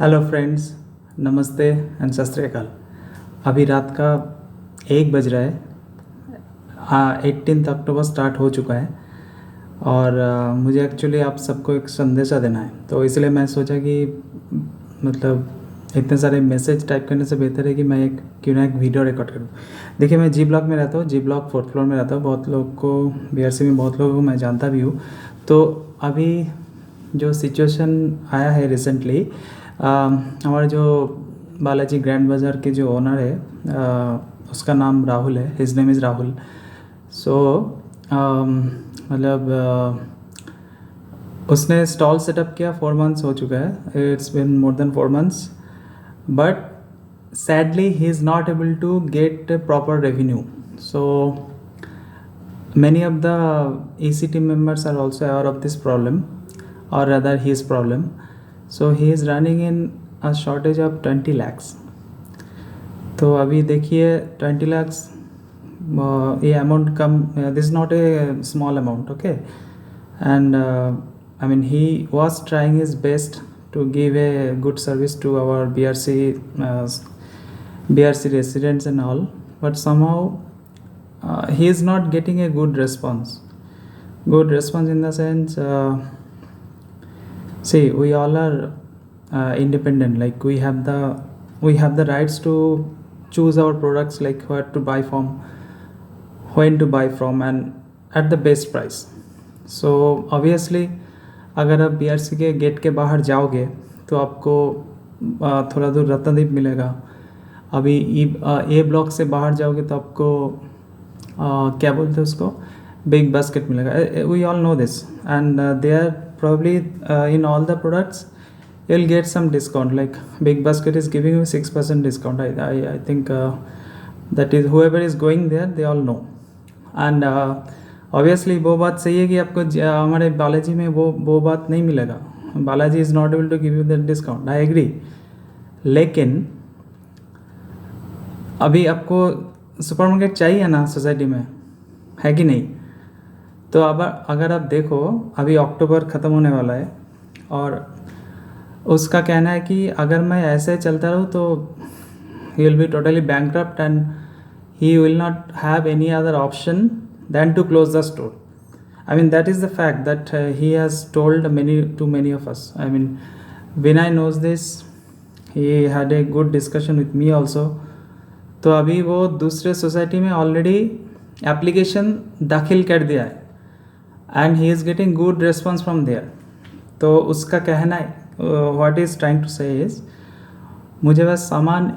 Hello friends, नमस्ते and सत श्री अकाल। अभी रात का 1 बज रहा है। 18 अक्टूबर स्टार्ट हो चुका है और मुझे एक्चुअली आप सबको एक संदेशा देना है, तो इसलिए मैं सोचा कि मतलब इतने सारे मैसेज टाइप करने से बेहतर है कि मैं एक क्यों ना एक वीडियो रिकॉर्ड करूँ। देखिए, मैं जी ब्लॉक में रहता हूँ, जी ब्लॉक 4th फ्लोर में रहता हूँ। बहुत लोग को बीआरसी में बहुत लोगों को मैं जानता भी हूँ। तो अभी जो सिचुएशन आया है रिसेंटली, हमारे जो बालाजी ग्रैंड बाज़ार के जो ओनर है, उसका नाम राहुल है, हिज नेम इज़ राहुल। सो मतलब उसने स्टॉल सेटअप किया, 4 मंथ्स हो चुका है, it's been more than 4 months, but sadly he is not able to get a proper revenue. So many of the EC team members are also aware of this problem, or rather his problem. So he is running in a shortage of 20 lakhs. तो अभी देखिए 20 lakhs ये amount come, this is not a small amount, okay. And I mean he was trying his best to give a good service to our BRC residents and all, but somehow he is not getting a good response. Good response in the sense, see, we all are independent. Like we have the rights to choose our products, like where to buy from, when to buy from, and at the best price. So obviously अगर आप BRC के gate के बाहर जाओगे तो आपको थोड़ा दूर रत्नदीप मिलेगा। अभी ए ब्लॉक से बाहर जाओगे तो आपको क्या बोलते हैं उसको, बिग बास्केट मिलेगा। We all know this, and they are probably in all the products you'll get some discount. Like big basket is giving you 6% discount. I think that is whoever is going there, they all know. And obviously वो बात सही है कि आपको हमारे बालाजी में वो बात नहीं मिलेगा। Balaji is not able to give you that discount, I agree. लेकिन अभी आपको सुपरमार्केट चाहिए ना सोसाइटी में, है कि नहीं? तो अब अगर आप देखो, अभी अक्टूबर ख़त्म होने वाला है और उसका कहना है कि अगर मैं ऐसे चलता रहूँ तो he will be totally bankrupt and he will not have any other option than to close the store. I mean, that is the fact that he has told many of us. I mean, Vinay knows this. He had a good discussion with me also. तो अभी वो दूसरे society में already application दाखिल कर दिया है and he is getting good response from there. तो उसका कहना है, what is trying to say is, मुझे बस सामान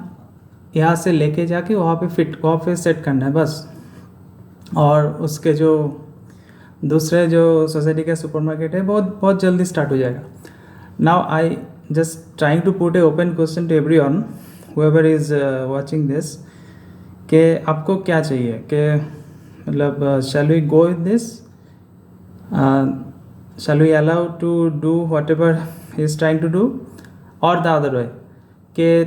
यहाँ से लेके जाके वहाँ पे सेट करना है बस, और उसके जो दूसरे जो सोसाइटी का सुपरमार्केट है बहुत जल्दी स्टार्ट हो जाएगा। Now I just trying to put a open question to everyone whoever is watching this, कि आपको क्या चाहिए, कि मतलब shall we go with this, shall we allow to do whatever he is trying to do, और the other way, कि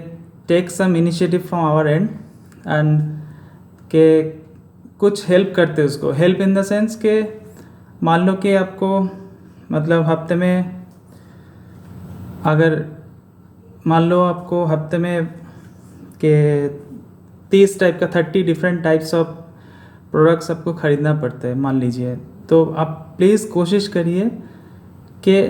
take some initiative from our end end के कुछ हेल्प करते उसको। हेल्प इन द सेंस के मान लो कि आपको मतलब हफ्ते में, अगर मान लो आपको हफ्ते में के 30 टाइप का 30 डिफरेंट टाइप्स ऑफ प्रोडक्ट्स आपको ख़रीदना पड़ते हैं मान लीजिए, तो आप प्लीज़ कोशिश करिए कि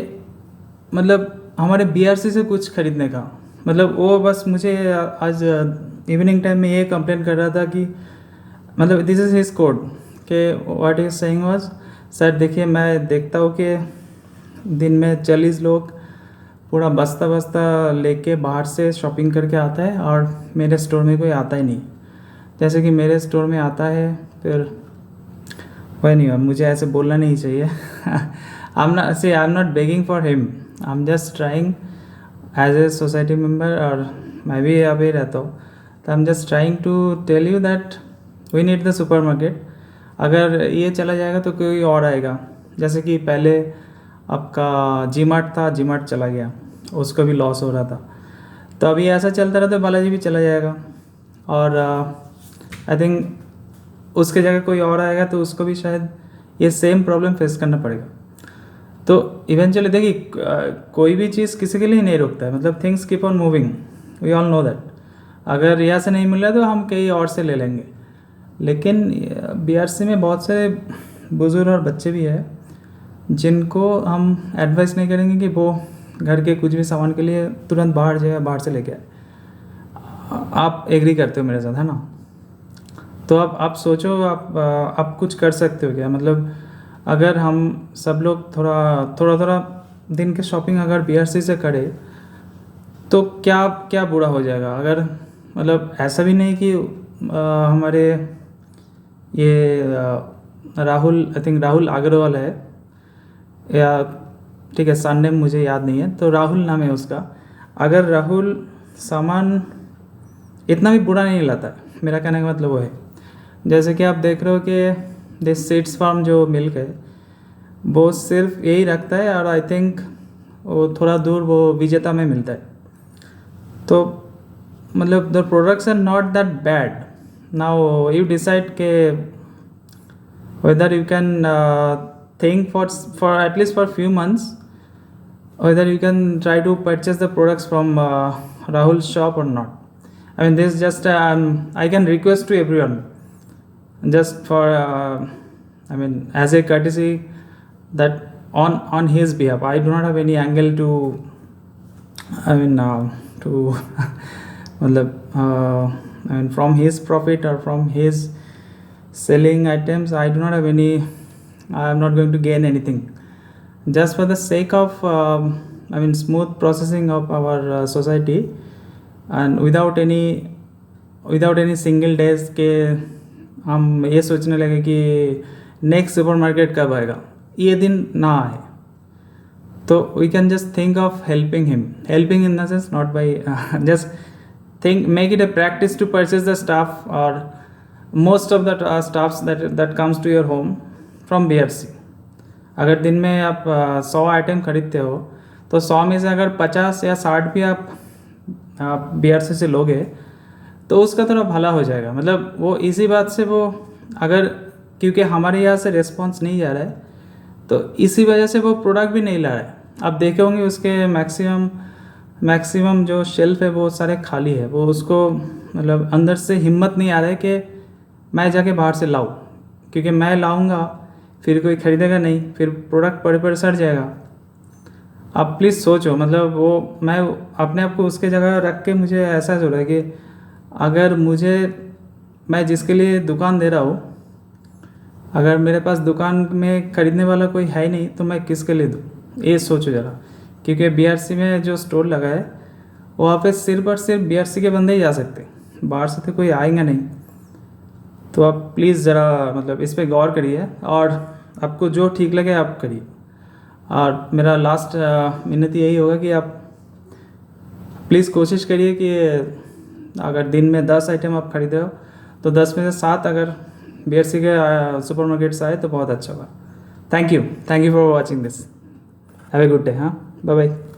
मतलब हमारे बीआरसी से कुछ ख़रीदने का। मतलब वो बस मुझे आज इवनिंग टाइम में ये कंप्लेन कर रहा था कि मतलब दिस इज़ हिज कोड, कि what is saying was, sir देखिए मैं देखता हूँ कि दिन में 40 लोग पूरा बस्ता लेके बाहर से शॉपिंग करके आता है और मेरे स्टोर में कोई आता ही नहीं। जैसे कि मेरे स्टोर में आता है, फिर वही नहीं, मुझे ऐसे बोलना नहीं चाहिए। I am not begging for him, I am just trying as a society member, और मैं भी अभी रहता हूँ, तो I am just trying to tell you that we need the supermarket. अगर ये चला जाएगा तो कोई और आएगा। जैसे कि पहले आपका जी मार्ट था, जी मार्ट चला गया, उसको भी लॉस हो रहा था। तो अभी ऐसा चलता रहा तो बालाजी भी चला जाएगा, और आई थिंक उसके जगह कोई और आएगा तो उसको भी शायद ये सेम प्रॉब्लम फेस करना पड़ेगा। तो इवेंचुअली देखिए कोई भी चीज़ किसी के लिए नहीं रुकता है, मतलब things keep on moving, we all know that. अगर यहाँ से नहीं मिल रहा तो हम कहीं और से ले लेंगे। लेकिन बीआरसी में बहुत से बुज़ुर्ग और बच्चे भी हैं जिनको हम एडवाइस नहीं करेंगे कि वो घर के कुछ भी सामान के लिए तुरंत बाहर जाए, बाहर से लेके आए। आप एग्री करते हो मेरे साथ, है ना? तो अब आप सोचो, आप कुछ कर सकते हो क्या? मतलब अगर हम सब लोग थोड़ा दिन के शॉपिंग अगर बीआरसी से करें तो क्या क्या बुरा हो जाएगा? अगर मतलब ऐसा भी नहीं कि हमारे ये राहुल, आई थिंक राहुल अग्रवाल है, या ठीक है सन नेम मुझे याद नहीं है, तो राहुल नाम है उसका। अगर राहुल सामान इतना भी बुरा नहीं लाता है, मेरा कहने का मतलब वो है। जैसे कि आप देख रहे हो कि दिस सीड्स फार्म जो मिल्क है वो सिर्फ यही रखता है, और आई थिंक वो थोड़ा दूर वो विजेता में मिलता है। तो मतलब the products are not that bad. Now you decide के whether you can think for at least for few months whether you can try to purchase the products from Rahul's shop or not. I mean, this is just I can request to everyone, just for I mean as a courtesy, that on his behalf. I do not have any angle to, I mean to मतलब I mean from his profit or from his selling items, I do not have any, I am not going to gain anything. Just for the sake of I mean smooth processing of our society, and without any single days के हम ये सोचने लगे कि next supermarket कब आएगा, ये दिन ना आए। तो we can just think of helping him, helping in the sense not by just think, make it a practice to purchase the stuff or most of the stuffs that comes to your home from BRC. अगर दिन में आप 100 item खरीदते हो तो 100 में से अगर 50 या 60 भी आप बीआरसी से लोगे तो उसका थोड़ा भला हो जाएगा। मतलब वो इसी बात से वो, अगर क्योंकि हमारे यहाँ से रिस्पॉन्स नहीं जा रहा है तो इसी वजह से वो प्रोडक्ट भी नहीं ला रहा है। आप देखे होंगे उसके मैक्सिमम जो शेल्फ है वो सारे खाली है। वो उसको मतलब अंदर से हिम्मत नहीं आ रहा है कि मैं जाके बाहर से लाऊं, क्योंकि मैं लाऊंगा फिर कोई ख़रीदेगा नहीं, फिर प्रोडक्ट पड़े पड़े सड़ जाएगा। आप प्लीज़ सोचो, मतलब वो मैं अपने आप को उसके जगह रख के मुझे ऐसा हो रहा है कि अगर मैं जिसके लिए दुकान दे रहा हूँ, अगर मेरे पास दुकान में ख़रीदने वाला कोई है ही नहीं तो मैं किसके लिए दूँ? ये सोचो ज़रा। क्योंकि बीआरसी में जो स्टोर लगा है वहाँ पे सिर्फ और सिर्फ बीआरसी के बंदे ही जा सकते, बाहर से तो कोई आएगा नहीं। तो आप प्लीज़ ज़रा मतलब इस पे गौर करिए और आपको जो ठीक लगे आप करिए। और मेरा लास्ट मिन्नत यही होगा कि आप प्लीज़ कोशिश करिए कि अगर दिन में 10 आइटम आप खरीद रहे हो तो 10 में से 7 अगर बीआरसी के सुपरमार्केट से आए तो बहुत अच्छा होगा। Thank you for watching this. Have a good day. हाँ, बाय बाय।